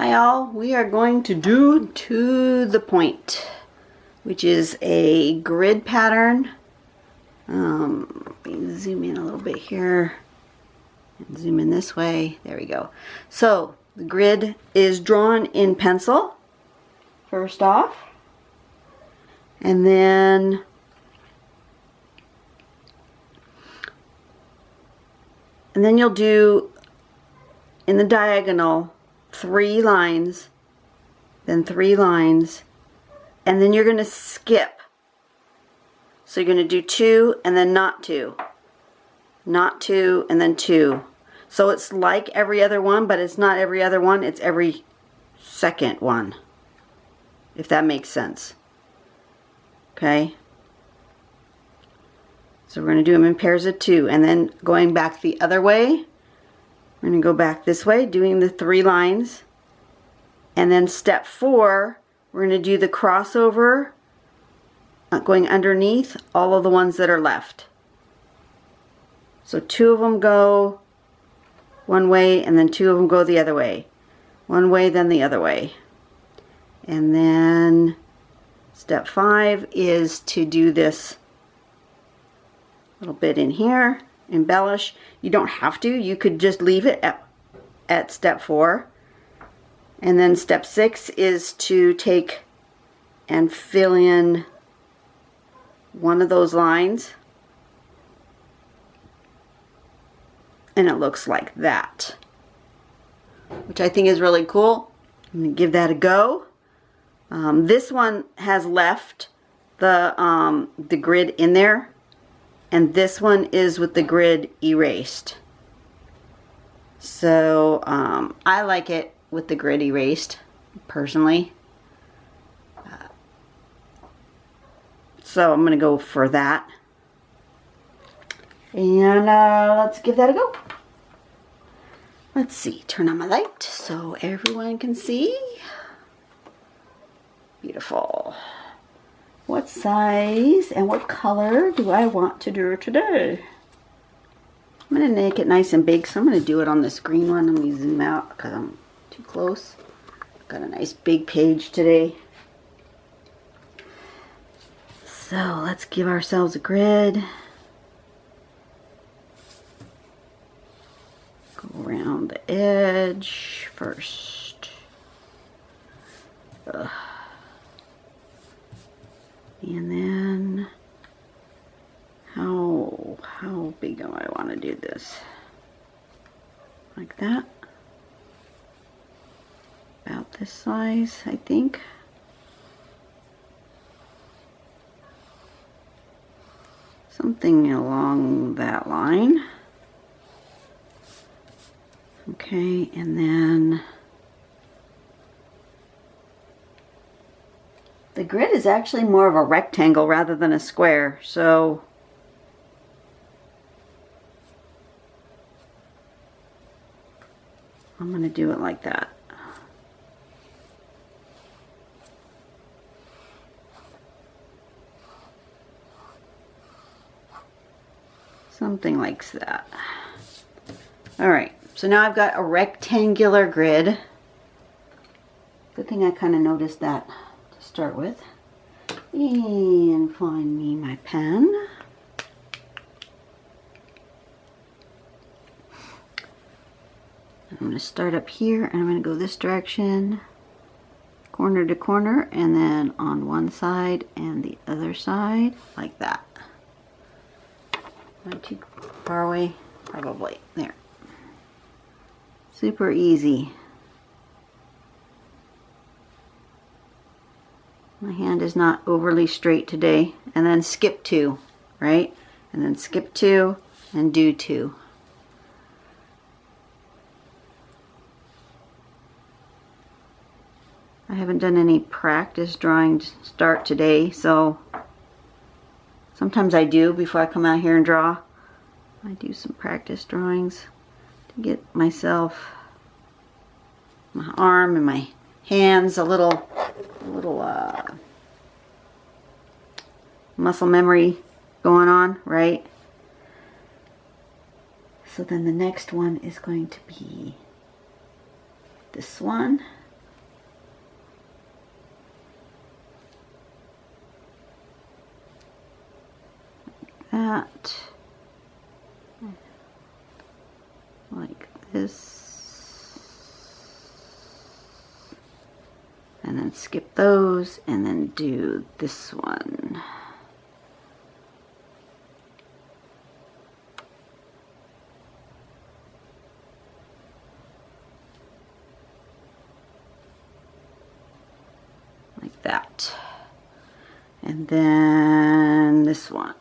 Hi all, we are going to do To the Point, which is a grid pattern. Let me zoom in a little bit here and zoom in this way. There we go. So the grid is drawn in pencil first off, and then you'll do in the diagonal 3 lines, then 3 lines, and then you're going to skip. So you're going to do 2 and then not 2, not 2 and then 2. So it's like every other one, but it's not every other one, it's every second one, if that makes sense. Okay? So we're going to do them in pairs of 2, and then going back the other way, we're going to go back this way, doing the 3 lines, and then step 4, we're going to do the crossover, going underneath all of the ones that are left. So 2 of them go one way, and then 2 of them go the other way. One way, then the other way. And then step 5 is to do this little bit in here, embellish. You don't have to, you could just leave it at step 4. And then step 6 is to take and fill in one of those lines, and it looks like that, which I think is really cool. I'm going to give that a go. This one has left the grid in there, and this one is with the grid erased. So I like it with the grid erased, personally. So I'm going to go for that. And let's give that a go. Let's see, turn on my light so everyone can see. Beautiful. What size and what color do I want to do today? I'm going to make it nice and big, so I'm going to do it on this green one. Let me zoom out because I'm too close. Got a nice big page today. So let's give ourselves a grid. Go around the edge first. And then how big do I want to do this? Like that. About this size, I think. Something along that line. Okay, and then the grid is actually more of a rectangle rather than a square, so I'm going to do it like that. Something like that. Alright, so now I've got a rectangular grid. Good thing I kind of noticed that to start with. And find me my pen. I'm going to start up here, and I'm going to go this direction, corner to corner, and then on one side and the other side, like that. Not too far away, probably. There. Super easy. My hand is not overly straight today. And then skip 2, right? And then skip 2 and do 2. I haven't done any practice drawing to start today, so sometimes I do before I come out here and draw. I do some practice drawings to get myself, my arm and my hands a little muscle memory going on, right? So then the next one is going to be this one. that. Like this. And then skip those and then do this one. Like that. And then this one.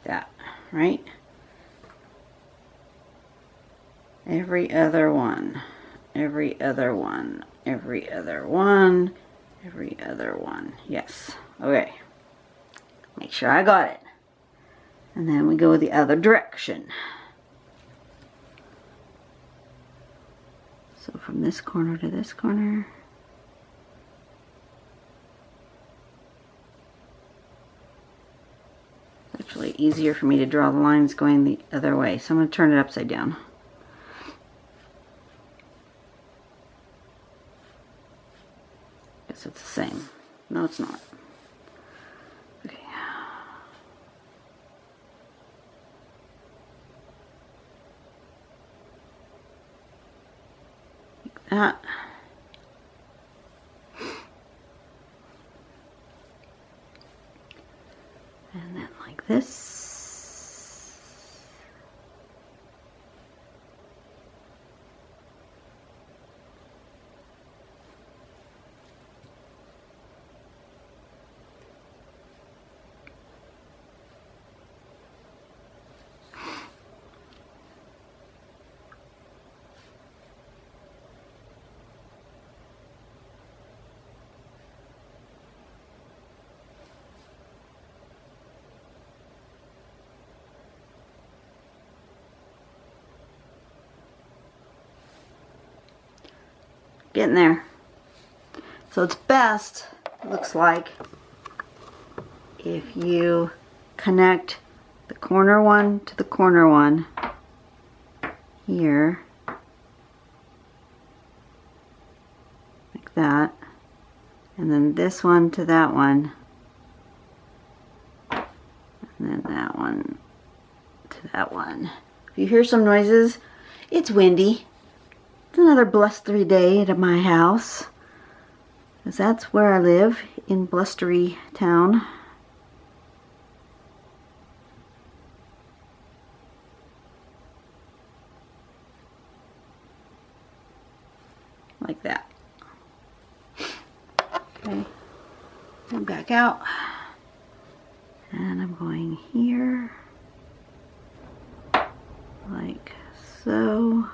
That, right? Every other one, every other one, every other one, every other one. Yes. Okay. Make sure I got it. And then we go the other direction. So from this corner to this corner. It's actually easier for me to draw the lines going the other way. So I'm going to turn it upside down. Guess it's the same. No, it's not. Okay. Like that. And then like this. Getting there. So it's best, it looks like, if you connect the corner one to the corner one here, like that, and then this one to that one, and then that one to that one. If you hear some noises, it's windy. It's another blustery day at my house, because that's where I live, in blustery town. Like that. Okay, come back out, and I'm going here, like so.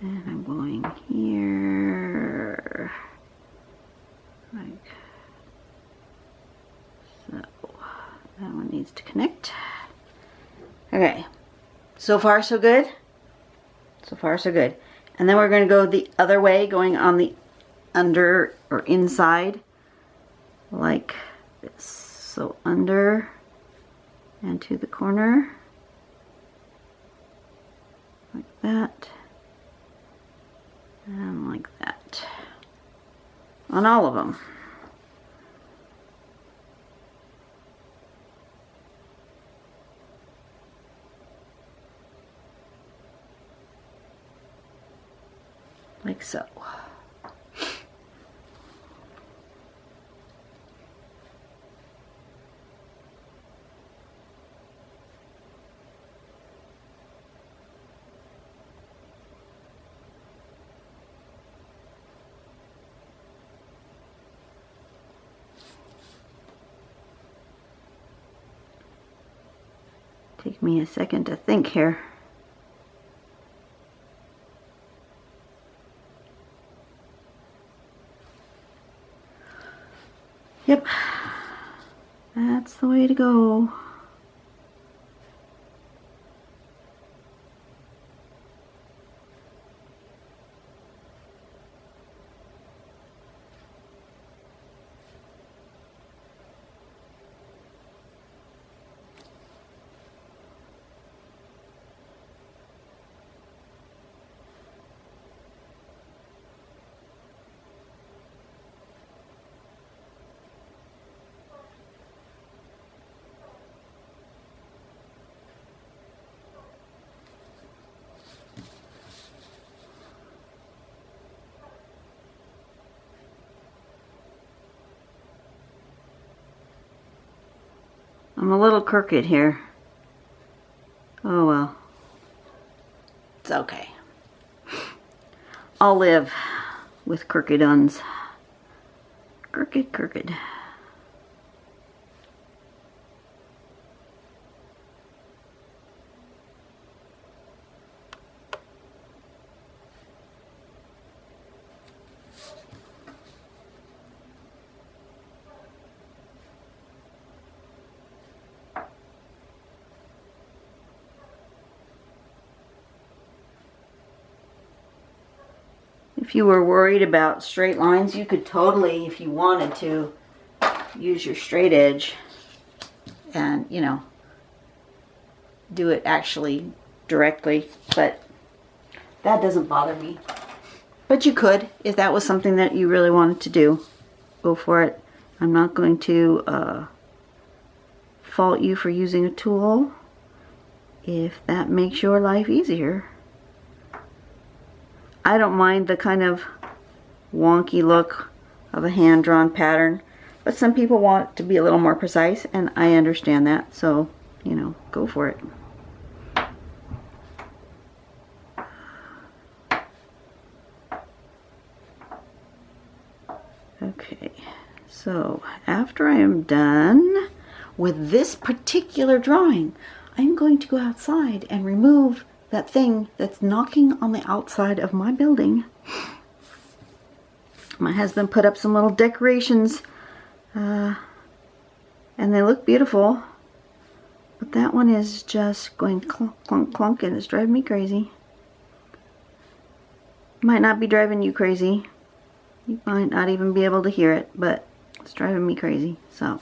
And I'm going here, like so. That one needs to connect. Okay, so far so good. So far so good. And then we're going to go the other way, going on the under or inside, like this. So under and to the corner, like that. And like that. On all of them. Like so. Take me a second to think here. Yep, that's the way to go. I'm a little crooked here. Oh well. It's okay. I'll live with crooked uns. Crooked, crooked. If you were worried about straight lines, you could totally, if you wanted to, use your straight edge and, you know, do it actually directly, but that doesn't bother me. But you could, if that was something that you really wanted to do, go for it. I'm not going to fault you for using a tool if that makes your life easier. I don't mind the kind of wonky look of a hand-drawn pattern, but some people want it to be a little more precise, and I understand that, so, you know, go for it. Okay, so after I am done with this particular drawing, I'm going to go outside and remove that thing that's knocking on the outside of my building. My husband put up some little decorations and they look beautiful, but that one is just going clunk, clunk, clunk, and it's driving me crazy. Might not be driving you crazy. You might not even be able to hear it, but it's driving me crazy, so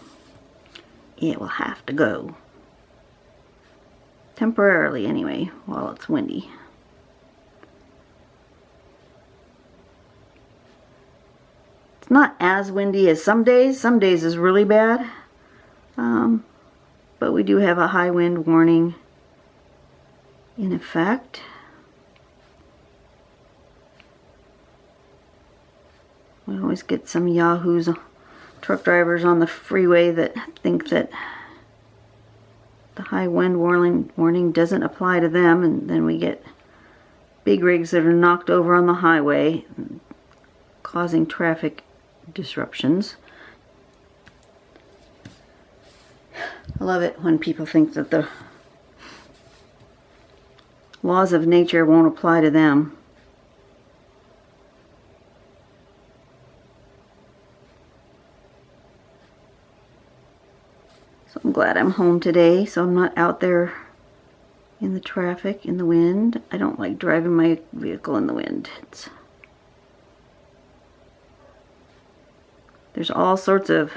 it will have to go. Temporarily anyway, while it's windy. It's not as windy as some days. Some days is really bad. But we do have a high wind warning in effect. We always get some yahoos, truck drivers on the freeway that think that the high wind warning doesn't apply to them, and then we get big rigs that are knocked over on the highway, causing traffic disruptions. I love it when people think that the laws of nature won't apply to them. So I'm glad I'm home today, so I'm not out there in the traffic, in the wind. I don't like driving my vehicle in the wind. There's all sorts of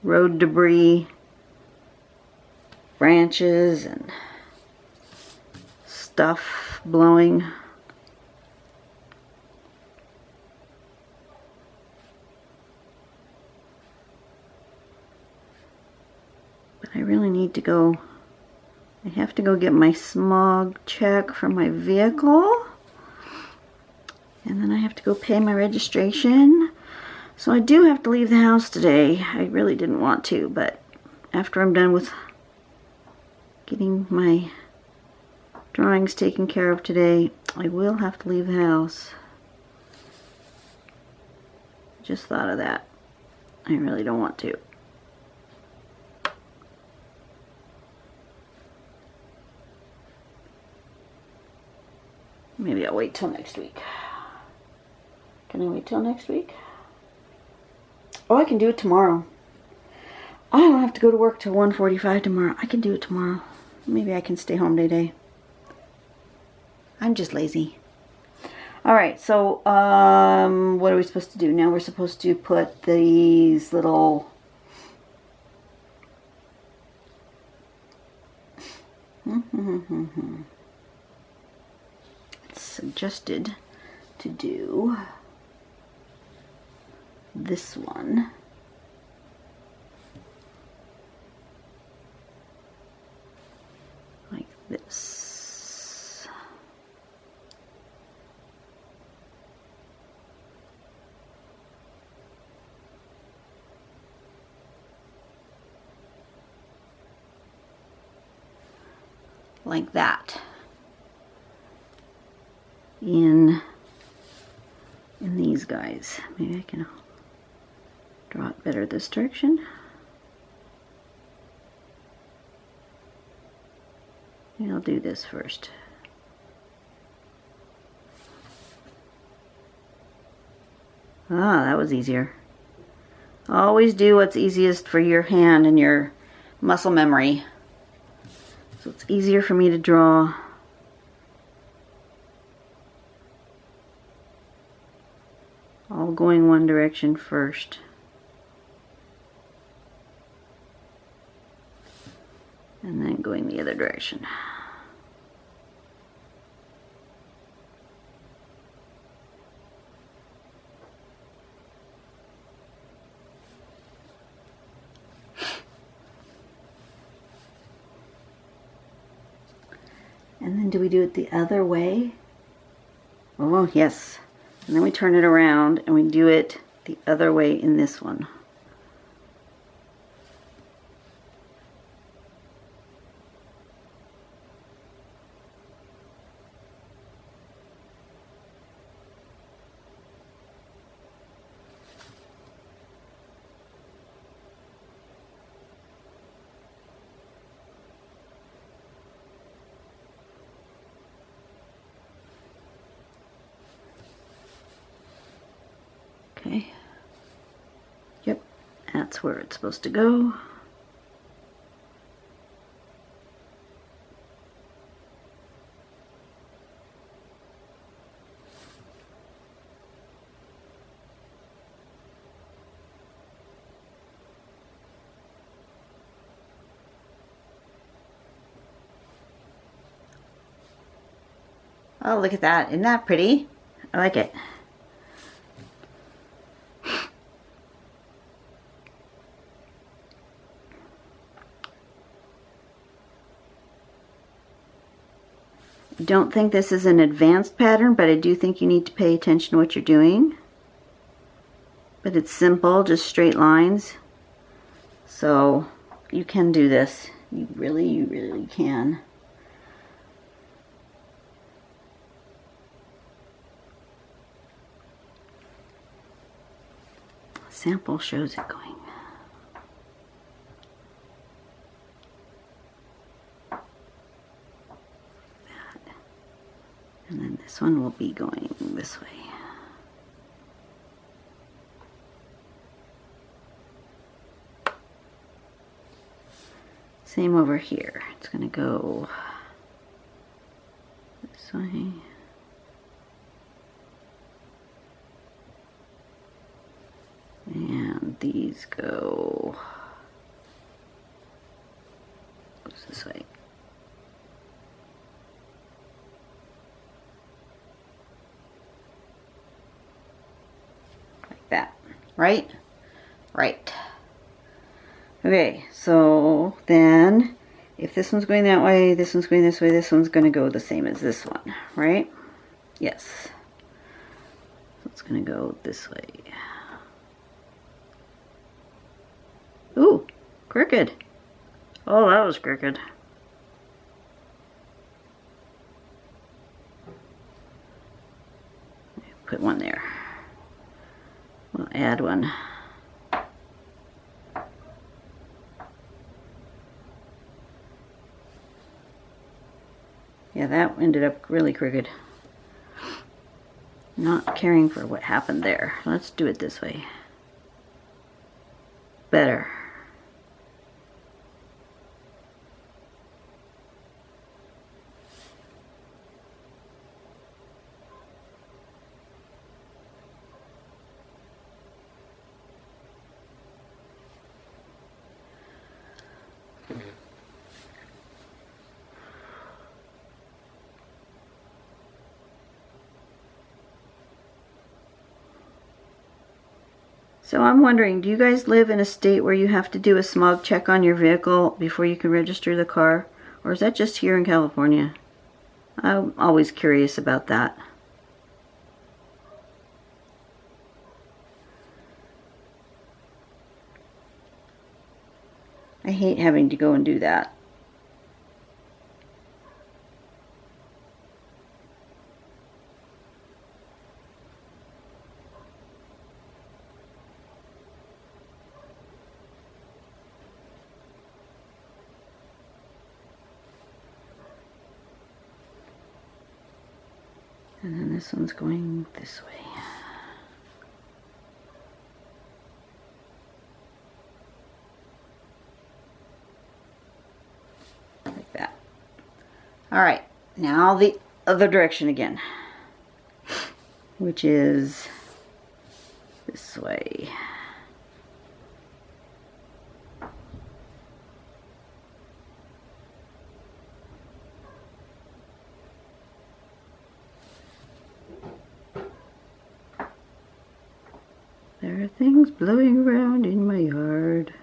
road debris, branches, and stuff blowing. But I really need to go. I have to go get my smog check for my vehicle. And then I have to go pay my registration. So I do have to leave the house today. I really didn't want to, but after I'm done with getting my drawings taken care of today, I will have to leave the house. Just thought of that. I really don't want to. Maybe I'll wait till next week. Can I wait till next week? Oh, I can do it tomorrow. I don't have to go to work till 1:45 tomorrow. I can do it tomorrow. Maybe I can stay home today. I'm just lazy. Alright, so what are we supposed to do? Now we're supposed to put these little it's suggested to do this one. Like this. like that in these guys. Maybe I can draw it better this direction. Maybe I'll do this first. Ah, that was easier. Always do what's easiest for your hand and your muscle memory. So it's easier for me to draw. All going one direction first. And then going the other direction. And then do we do it the other way? Oh, yes. And then we turn it around and we do it the other way in this one. Okay. Yep, that's where it's supposed to go. Oh, look at that. Isn't that pretty? I like it. I don't think this is an advanced pattern, but I do think you need to pay attention to what you're doing. But it's simple, just straight lines. So you can do this. You really can. Sample shows it going. And then this one will be going this way. Same over here. It's going to go this way. And these goes this way. That, right? Right. Okay, so then if this one's going that way, this one's going this way, this one's going to go the same as this one, right? Yes. So it's going to go this way. Ooh, crooked. Oh, that was crooked. Put one there. We'll add one. Yeah, that ended up really crooked. Not caring for what happened there. Let's do it this way. Better. So I'm wondering, do you guys live in a state where you have to do a smog check on your vehicle before you can register the car? Or is that just here in California? I'm always curious about that. I hate having to go and do that. And then this one's going this way. Like that. Alright, now the other direction again, which is this way. There are things blowing around in my yard.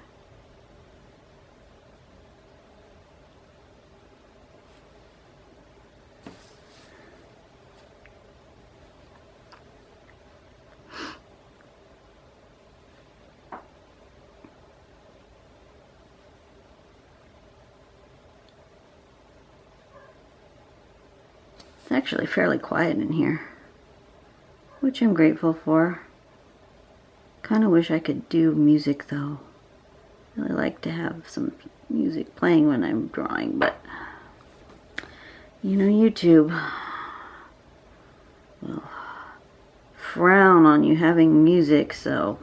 It's actually fairly quiet in here, which I'm grateful for. Kind of wish I could do music though. I really like to have some music playing when I'm drawing, but you know, YouTube will frown on you having music, so.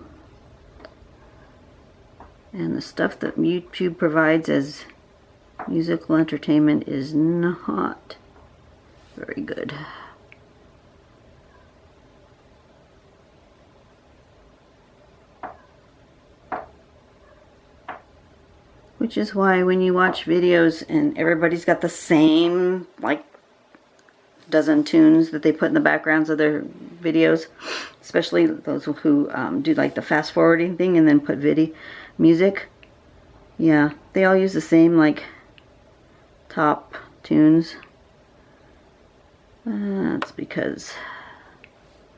And the stuff that YouTube provides as musical entertainment is not very good. Which is why when you watch videos and everybody's got the same, like, dozen tunes that they put in the backgrounds of their videos, especially those who do like the fast forwarding thing and then put music. Yeah, they all use the same, like, top tunes. That's because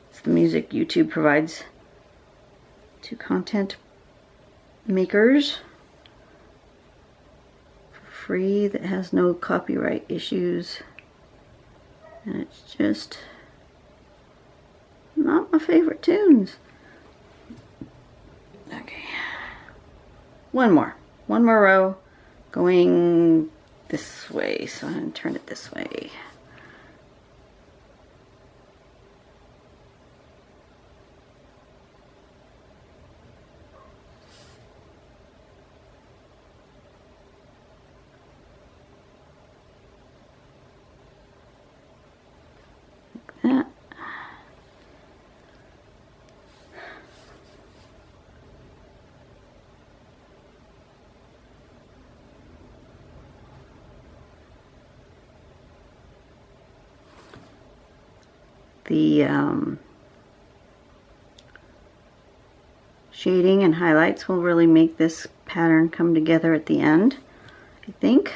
it's the music YouTube provides to content makers. Free, that has no copyright issues, and it's just not my favorite tunes. Okay, one more row going this way, so I'm going to turn it this way. That. The shading and highlights will really make this pattern come together at the end, I think.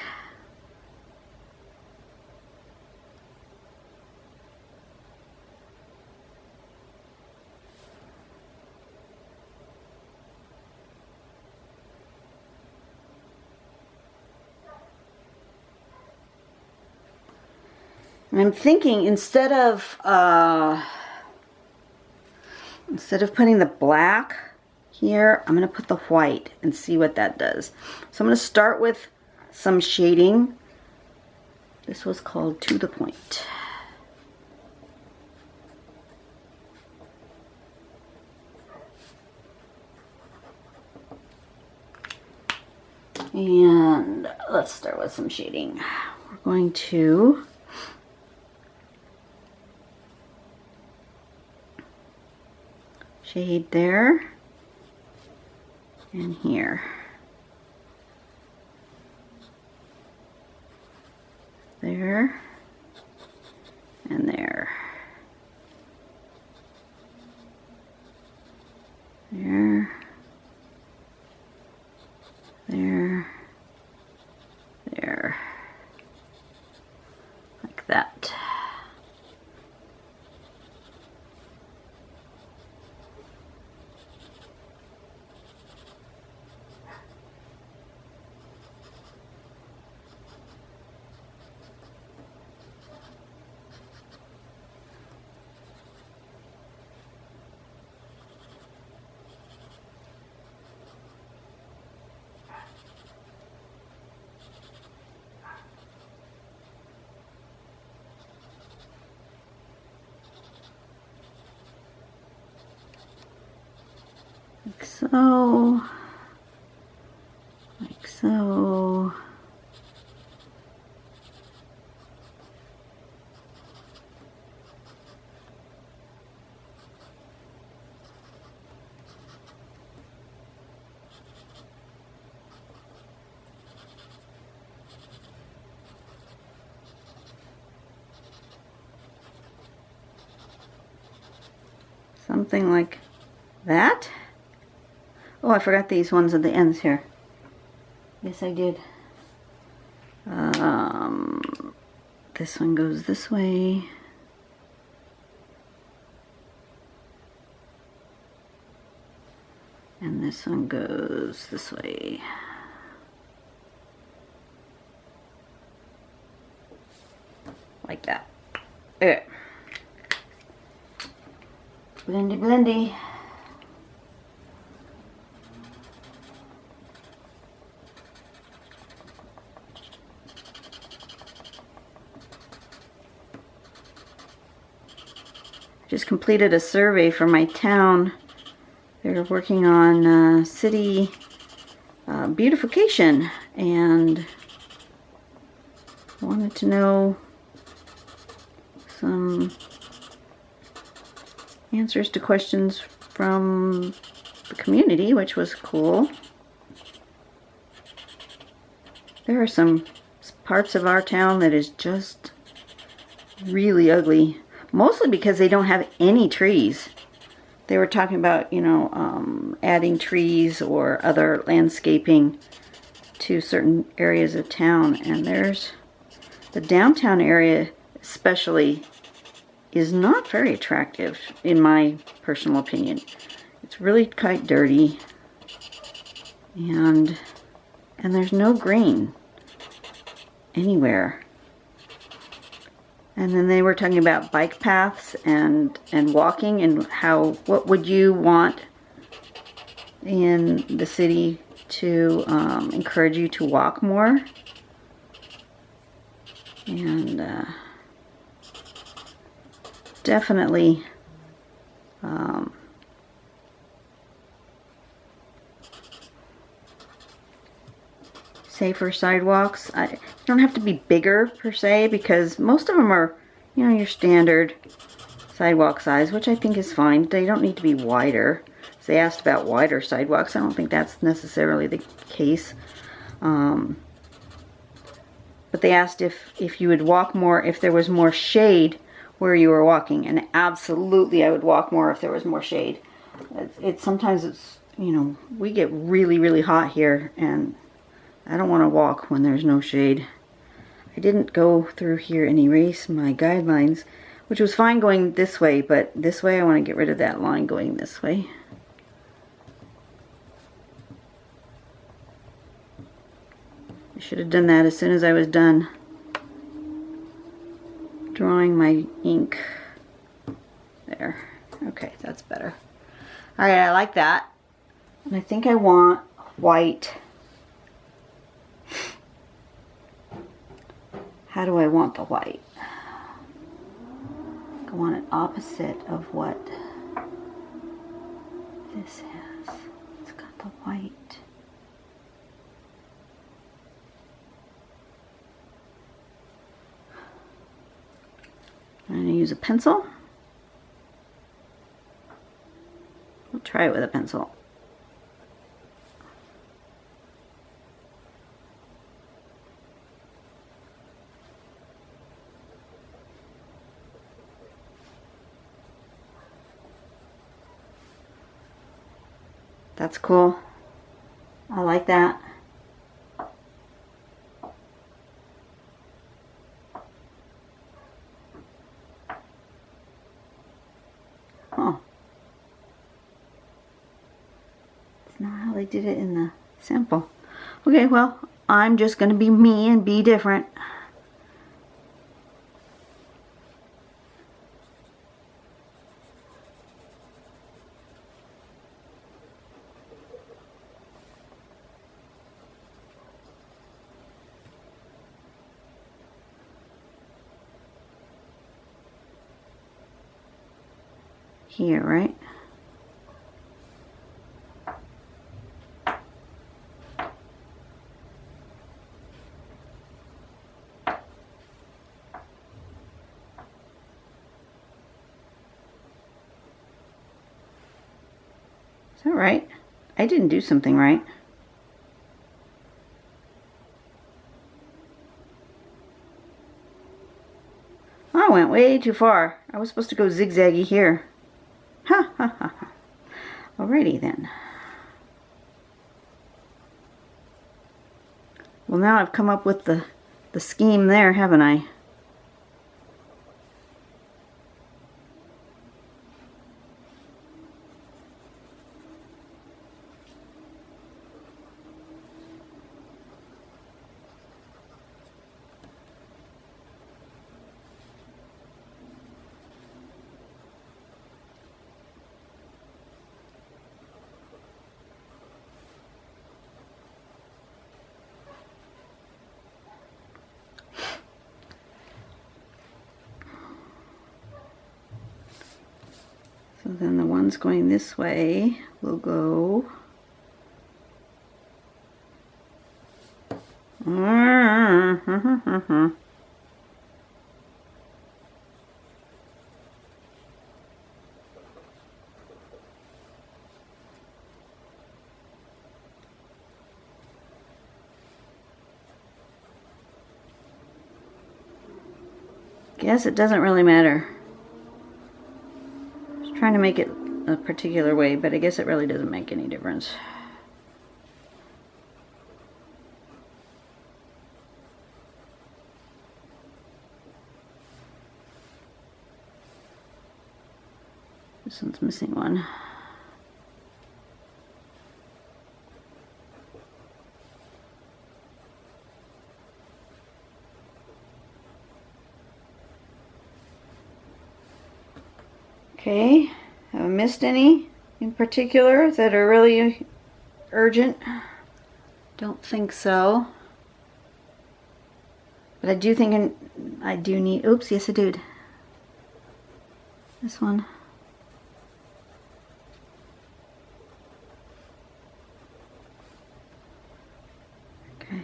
And I'm thinking instead of putting the black here, I'm going to put the white and see what that does. So I'm going to start with some shading. This was called To the Point. And let's start with some shading. We're going to shade there and here. There and there. There. There. There. Like that. like so, like so. Something like that. Oh, I forgot these ones at the ends here. Yes, I did. This one goes this way. And this one goes this way. Like that. Okay. Blendy, blendy. Just completed a survey for my town. They're working on city beautification, and wanted to know some answers to questions from the community, which was cool. There are some parts of our town that is just really ugly, mostly because they don't have any trees. They were talking about, you know, adding trees or other landscaping to certain areas of town, and there's the downtown area especially is not very attractive in my personal opinion. It's really quite dirty, and there's no green anywhere. And then they were talking about bike paths and walking, and how, what would you want in the city to encourage you to walk more. And definitely safer sidewalks. Don't have to be bigger per se, because most of them are, you know, your standard sidewalk size, which I think is fine. They don't need to be wider. So they asked about wider sidewalks. I don't think that's necessarily the case. But they asked if you would walk more if there was more shade where you were walking, and absolutely I would walk more if there was more shade. Sometimes it's, you know, we get really hot here, and I don't want to walk when there's no shade. I didn't go through here and erase my guidelines, which was fine going this way, but this way I want to get rid of that line going this way. I should have done that as soon as I was done drawing my ink. There. Okay, that's better. Alright, I like that. And I think I want white. How do I want the white? I want it opposite of what this has. It's got the white. I'm going to use a pencil. I'll try it with a pencil. That's cool. I like that. Oh. It's not how they did it in the sample. Okay, well, I'm just going to be me and be different. Here, right? Is that right? I didn't do something right. I went way too far. I was supposed to go zigzaggy here. Ha ha ha ha. Alrighty then. Well, now I've come up with the scheme there, haven't I? So then the ones going this way will go guess it doesn't really matter. Trying to make it a particular way, but I guess it really doesn't make any difference. This one's missing one. Okay, have I missed any in particular that are really urgent? Don't think so. But I do think I do need, oops, yes I did. This one. Okay,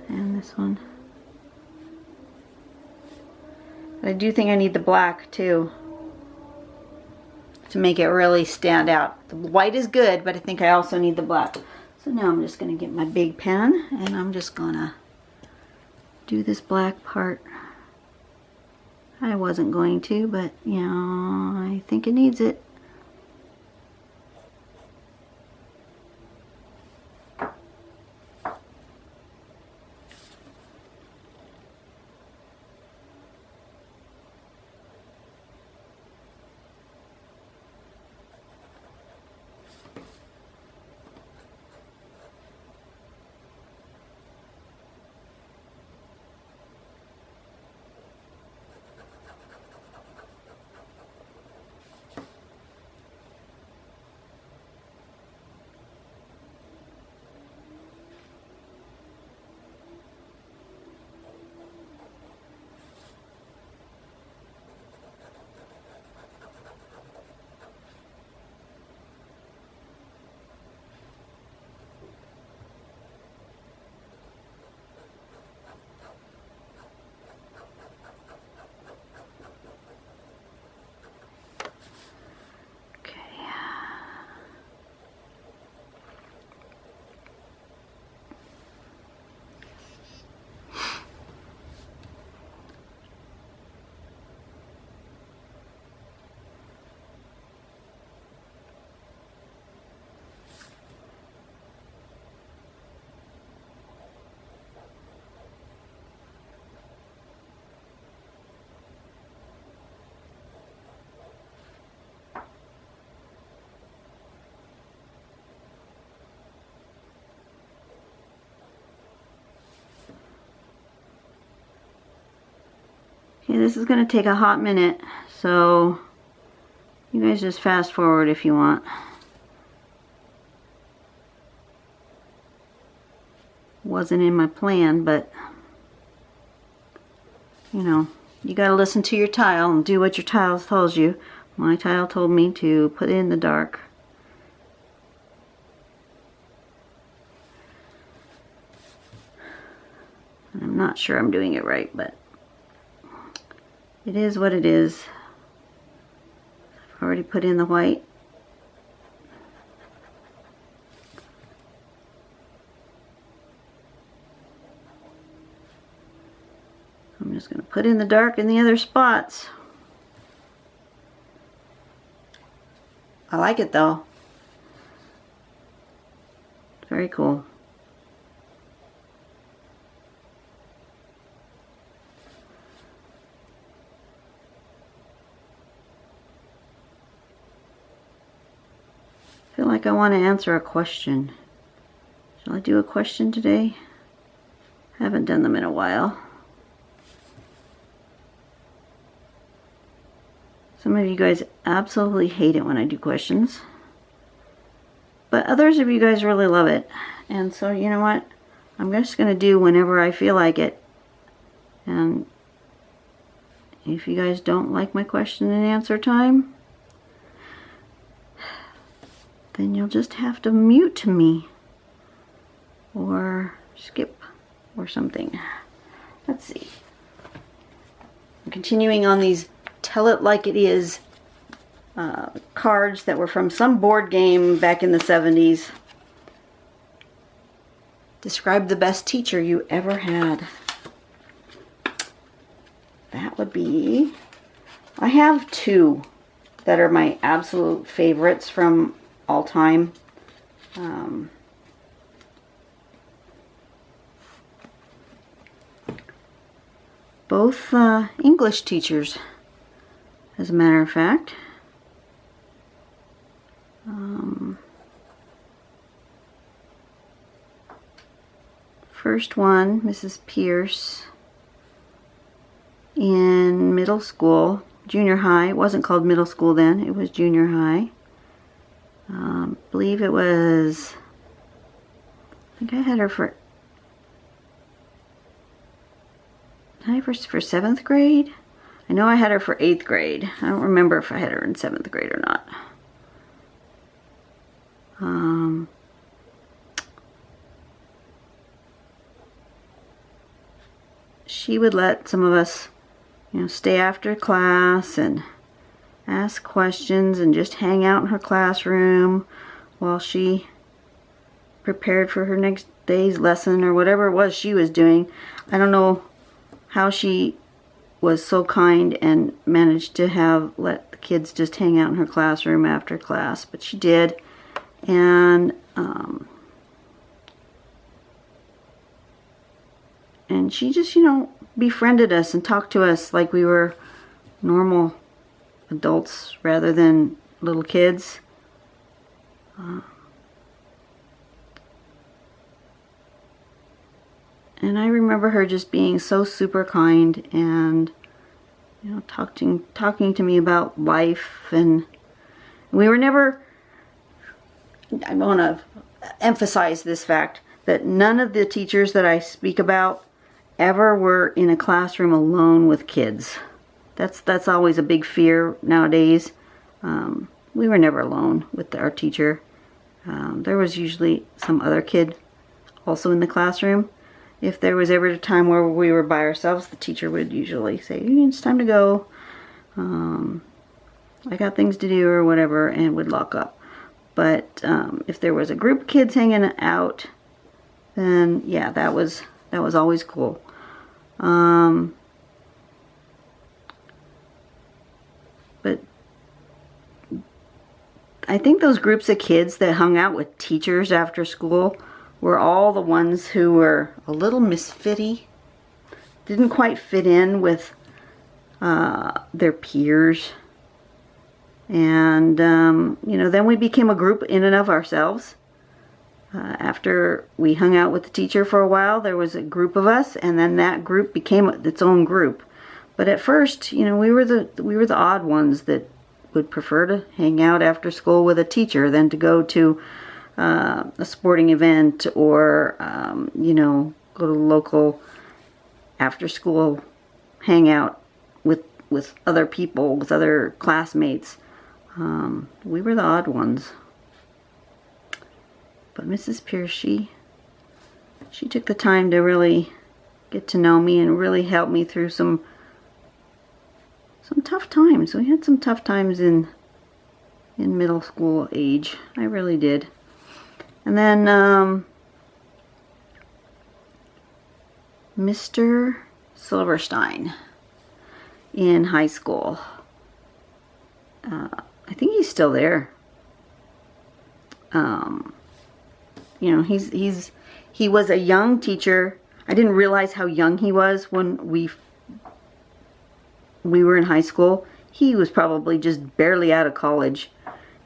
and this one. But I do think I need the black too, to make it really stand out. The white is good, but I think I also need the black. So now I'm just going to get my big pen and I'm just going to do this black part. I wasn't going to, but you know, I think it needs it. Okay, this is going to take a hot minute, so you guys just fast forward if you want. Wasn't in my plan, but you know, you got to listen to your tile and do what your tile tells you. My tile told me to put it in the dark. I'm not sure I'm doing it right, but it is what it is. I've already put in the white. going to put in the dark in the other spots. I like it though. Very cool. I feel like I want to answer a question. Shall I do a question today? Haven't done them in a while. Some of you guys absolutely hate it when I do questions. But others of you guys really love it. And so, you know what? I'm just going to do whenever I feel like it. And if you guys don't like my question and answer time, then you'll just have to mute me. Or skip or something. Let's see. I'm continuing on these Tell It Like It Is cards that were from some board game back in the 70s. Describe the best teacher you ever had. That would be... I have two that are my absolute favorites from all time. Both English teachers, as a matter of fact. First one, Mrs. Pierce, in middle school, junior high. It wasn't called middle school then, it was junior high. I believe it was, I think I had her for 7th grade. I know I had her for 8th grade. I don't remember if I had her in 7th grade or not. She would let some of us, stay after class and ask questions and just hang out in her classroom while she prepared for her next day's lesson or whatever it was she was doing. I don't know how she was so kind and managed to let the kids just hang out in her classroom after class, but she did. And she just, befriended us and talked to us like we were normal adults rather than little kids. And I remember her just being so super kind and, talking to me about life. And we were never, I want to emphasize this fact, that none of the teachers that I speak about ever were in a classroom alone with kids. That's always a big fear nowadays. We were never alone with our teacher. There was usually some other kid also in the classroom. If there was ever a time where we were by ourselves, the teacher would usually say, it's time to go. I got things to do or whatever, and would lock up. But if there was a group of kids hanging out, then yeah, that was always cool. But I think those groups of kids that hung out with teachers after school were all the ones who were a little misfitty, didn't quite fit in with their peers. And, then we became a group in and of ourselves. After we hung out with the teacher for a while, there was a group of us, and then that group became its own group. But at first, we were the odd ones that would prefer to hang out after school with a teacher than to go to a sporting event or, go to a local after-school hangout with other people, with other classmates. We were the odd ones. But Mrs. Pierce, she took the time to really get to know me and really help me through some tough times. We had some tough times in middle school age. I really did. And then Mr. Silverstein in high school. I think he's still there. You know, he was a young teacher. I didn't realize how young he was when we were in high school. He was probably just barely out of college.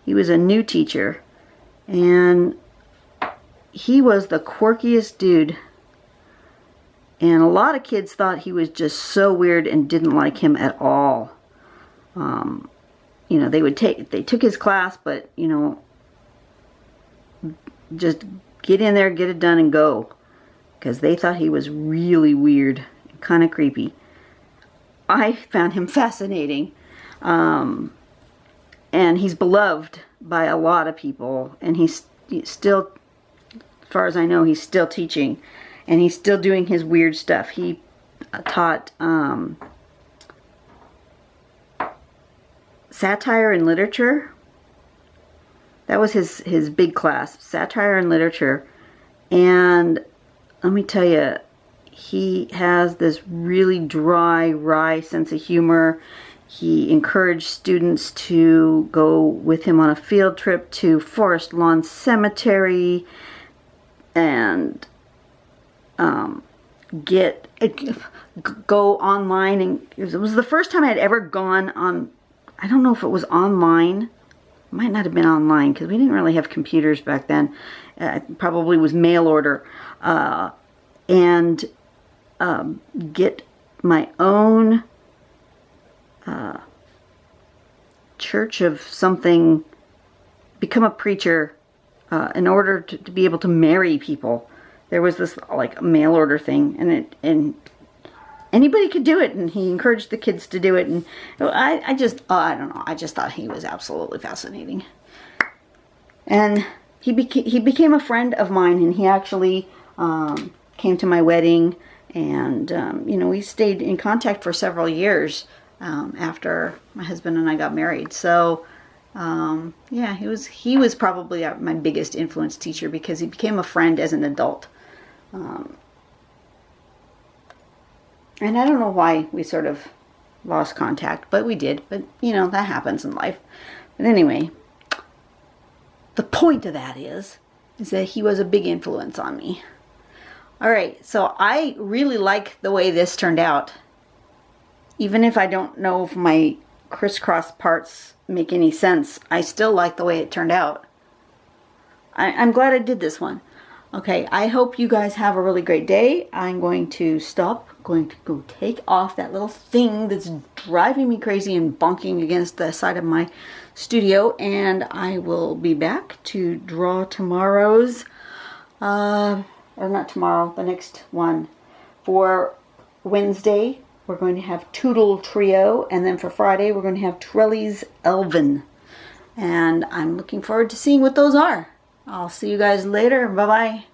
He was a new teacher, and he was the quirkiest dude. And a lot of kids thought he was just so weird and didn't like him at all. You know, they took his class, but, you know, just get in there, get it done, and go. Because they thought he was really weird, kind of creepy. I found him fascinating. And he's beloved by a lot of people. And he's still, as far as I know, he's still teaching. And he's still doing his weird stuff. He taught satire and literature. That was his big class, satire and literature. And let me tell you, he has this really dry, wry sense of humor. He encouraged students to go with him on a field trip to Forest Lawn Cemetery and go online. And it was the first time I'd ever gone on, I don't know if it was online. It might not have been online because we didn't really have computers back then. It probably was mail order. And get my own church of something, become a preacher in order to be able to marry people. There was this like mail order thing, and anybody could do it, and he encouraged the kids to do it. And I don't know, I just thought he was absolutely fascinating. And he became a friend of mine, and he actually came to my wedding, and you know, we stayed in contact for several years after my husband and I got married. So yeah, he was probably my biggest influence teacher, because he became a friend as an adult. And I don't know why we sort of lost contact, but we did. But, you know, that happens in life. But anyway, the point of that is that he was a big influence on me. Alright, so I really like the way this turned out. Even if I don't know if my crisscross parts make any sense, I still like the way it turned out. I'm glad I did this one. Okay, I hope you guys have a really great day. I'm going to stop, going to go take off that little thing that's driving me crazy and bonking against the side of my studio, and I will be back to draw tomorrow's, or not tomorrow, the next one. For Wednesday, we're going to have Tootle Trio, and then for Friday, we're going to have Trelly's Elven. And I'm looking forward to seeing what those are. I'll see you guys later. Bye-bye.